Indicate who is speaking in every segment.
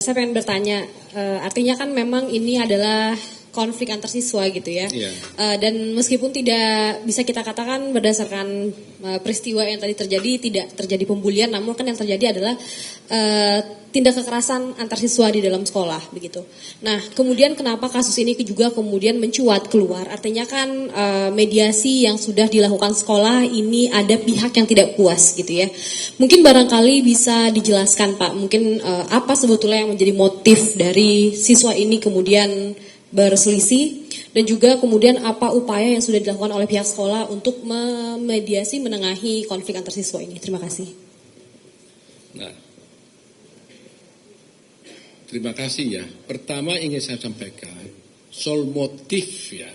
Speaker 1: Saya pengen bertanya, artinya kan memang ini adalah konflik antar siswa gitu ya.
Speaker 2: Yeah.
Speaker 1: Dan meskipun tidak bisa kita katakan berdasarkan peristiwa yang tadi terjadi tidak terjadi pembulian, namun kan yang terjadi adalah tindak kekerasan antar siswa di dalam sekolah begitu. Nah, kemudian kenapa kasus ini juga kemudian mencuat keluar? Artinya kan mediasi yang sudah dilakukan sekolah ini ada pihak yang tidak puas gitu ya. Mungkin barangkali bisa dijelaskan Pak, mungkin apa sebetulnya yang menjadi motif dari siswa ini kemudian berselisih, dan juga kemudian apa upaya yang sudah dilakukan oleh pihak sekolah untuk memediasi menengahi konflik antar siswa ini. Terima kasih.
Speaker 2: Nah, terima kasih ya. Pertama ingin saya sampaikan soal motif ya.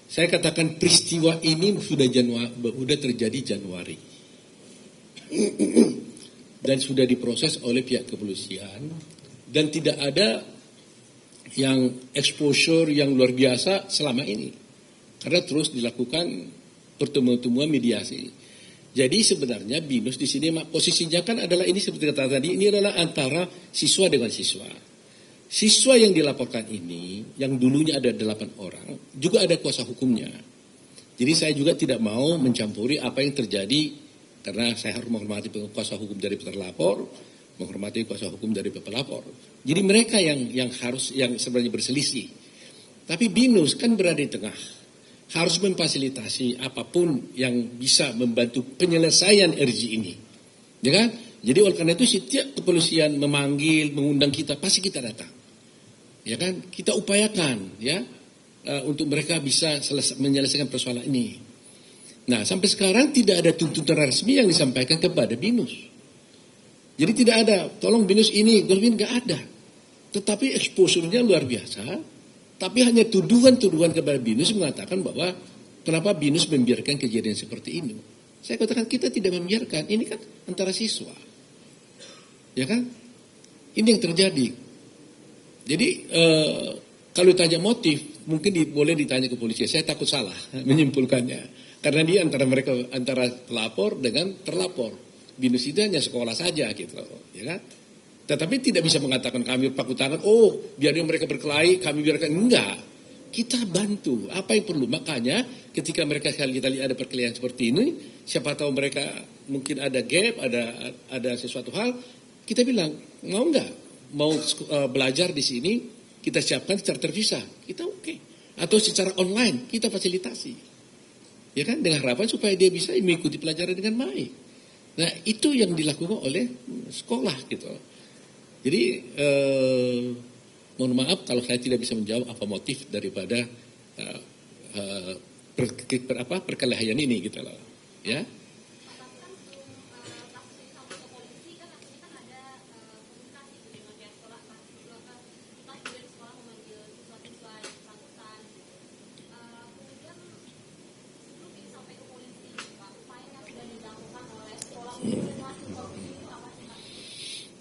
Speaker 2: Saya katakan peristiwa ini sudah terjadi Januari dan sudah diproses oleh pihak kepolisian dan tidak ada yang exposure yang luar biasa selama ini karena terus dilakukan pertemuan-pertemuan mediasi. Jadi sebenarnya BINUS di sini posisinya kan adalah ini seperti kata tadi, ini adalah antara siswa dengan siswa. Siswa yang dilaporkan ini yang dulunya ada 8 orang juga ada kuasa hukumnya. Jadi saya juga tidak mau mencampuri apa yang terjadi karena saya harus menghormati kuasa hukum dari terlapor, menghormati kuasa hukum dari pelapor. Jadi mereka yang sebenarnya berselisih. Tapi BINUS kan berada di tengah. Harus memfasilitasi apapun yang bisa membantu penyelesaian RJ ini. Ya kan? Jadi oleh karena itu setiap kepolisian memanggil, mengundang kita, pasti kita datang. Ya kan? Kita upayakan ya untuk mereka bisa menyelesaikan persoalan ini. Nah, sampai sekarang tidak ada tuntutan resmi yang disampaikan kepada BINUS. Jadi tidak ada, tolong BINUS ini, nggak ada. Tetapi exposure-nya luar biasa, tapi hanya tuduhan-tuduhan kepada BINUS mengatakan bahwa kenapa BINUS membiarkan kejadian seperti ini. Saya katakan kita tidak membiarkan, ini kan antara siswa. Ya kan? Ini yang terjadi. Jadi kalau ditanya motif, mungkin boleh ditanya ke polisi. Saya takut salah menyimpulkannya. Karena dia antara pelapor dengan terlapor. BINUS itu hanya sekolah saja gitu, ya kan? Tetapi tidak bisa mengatakan kami paku tangan, biarnya mereka berkelahi, kami biarkan. Enggak, kita bantu apa yang perlu. Makanya ketika kita lihat ada perkelahian seperti ini, siapa tahu mereka mungkin ada gap, ada sesuatu hal, kita bilang mau enggak, mau belajar di sini, kita siapkan secara terpisah, kita oke. Atau secara online kita fasilitasi, ya kan? Dengan harapan supaya dia bisa mengikuti pelajaran dengan baik. Nah, itu yang dilakukan oleh sekolah gitu. Jadi mohon maaf kalau saya tidak bisa menjawab apa motif daripada perkelahian ini gitu loh. Ya.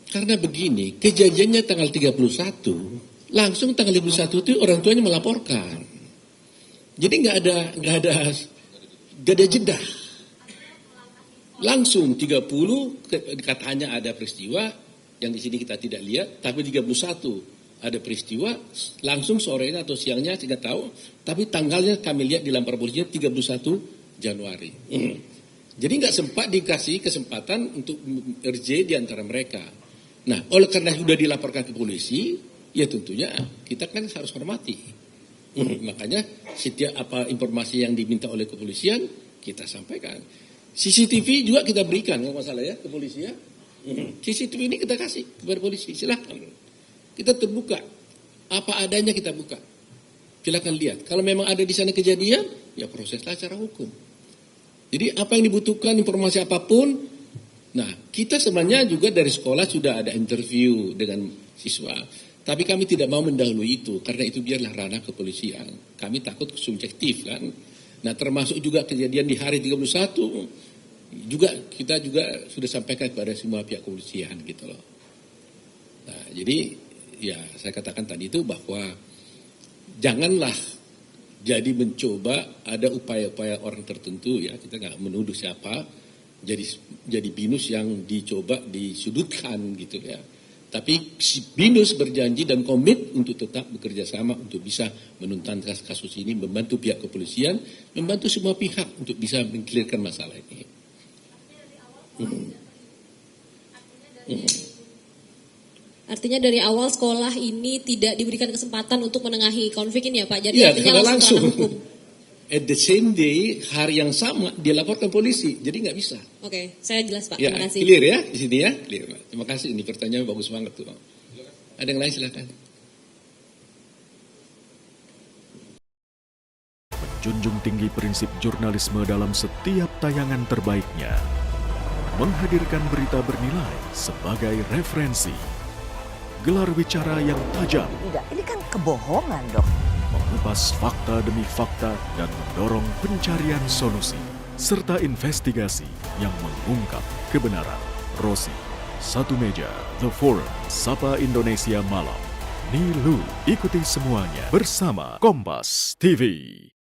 Speaker 2: Karena begini, kejadiannya tanggal 31, langsung tanggal 51 itu orang tuanya melaporkan. Jadi nggak ada jeda. Langsung 30 katanya ada peristiwa yang di sini kita tidak lihat, tapi 31 ada peristiwa, langsung sorenya atau siangnya tidak tahu, tapi tanggalnya kami lihat di laporan polisinya 31 Januari. Jadi nggak sempat dikasih kesempatan untuk RJ di antara mereka. Nah, oleh karena sudah dilaporkan ke polisi, ya tentunya kita kan harus hormati. Makanya setiap apa informasi yang diminta oleh kepolisian kita sampaikan. CCTV juga kita berikan, nggak masalah ya ke polisi ya. CCTV ini kita kasih kepada polisi, silakan. Kita terbuka, apa adanya kita buka. Silakan lihat. Kalau memang ada di sana kejadian, ya proseslah secara hukum. Jadi apa yang dibutuhkan informasi apapun. Nah, kita sebenarnya juga dari sekolah sudah ada interview dengan siswa. Tapi kami tidak mau mendahului itu, karena itu biarlah ranah kepolisian. Kami takut subjektif kan. Nah, termasuk juga kejadian di hari 31, juga kita juga sudah sampaikan kepada semua pihak kepolisian gitu loh. Nah, jadi ya saya katakan tadi itu bahwa janganlah jadi mencoba ada upaya-upaya orang tertentu ya, kita nggak menuduh siapa, jadi BINUS yang dicoba disudutkan gitu ya. Tapi si BINUS berjanji dan komit untuk tetap bekerja sama untuk bisa menuntaskan kasus ini, membantu pihak kepolisian, membantu semua pihak untuk bisa mengklirkan masalah ini.
Speaker 1: Artinya dari awal sekolah ini tidak diberikan kesempatan untuk menengahi konflik ini ya Pak? Jadi
Speaker 2: Iya,
Speaker 1: artinya
Speaker 2: langsung.
Speaker 1: ke ranah hukum.
Speaker 2: At the same day, hari yang sama dia laporkan polisi, jadi nggak bisa.
Speaker 1: Oke, saya jelas Pak.
Speaker 2: Ya,
Speaker 1: Terima kasih.
Speaker 2: clear ya di sini ya, clear. Pak. Terima kasih, ini pertanyaan bagus banget tuh. Ada yang lain silakan.
Speaker 3: Menjunjung tinggi prinsip jurnalisme dalam setiap tayangan terbaiknya. Menghadirkan berita bernilai sebagai referensi. Gelar bicara yang tajam.
Speaker 4: Tidak, ini kan kebohongan dok.
Speaker 3: Mengupas fakta demi fakta dan mendorong pencarian solusi. Serta investigasi yang mengungkap kebenaran. Rosi, Satu Meja, The Forum, Sapa Indonesia Malam. Nilu, ikuti semuanya bersama Kompas TV.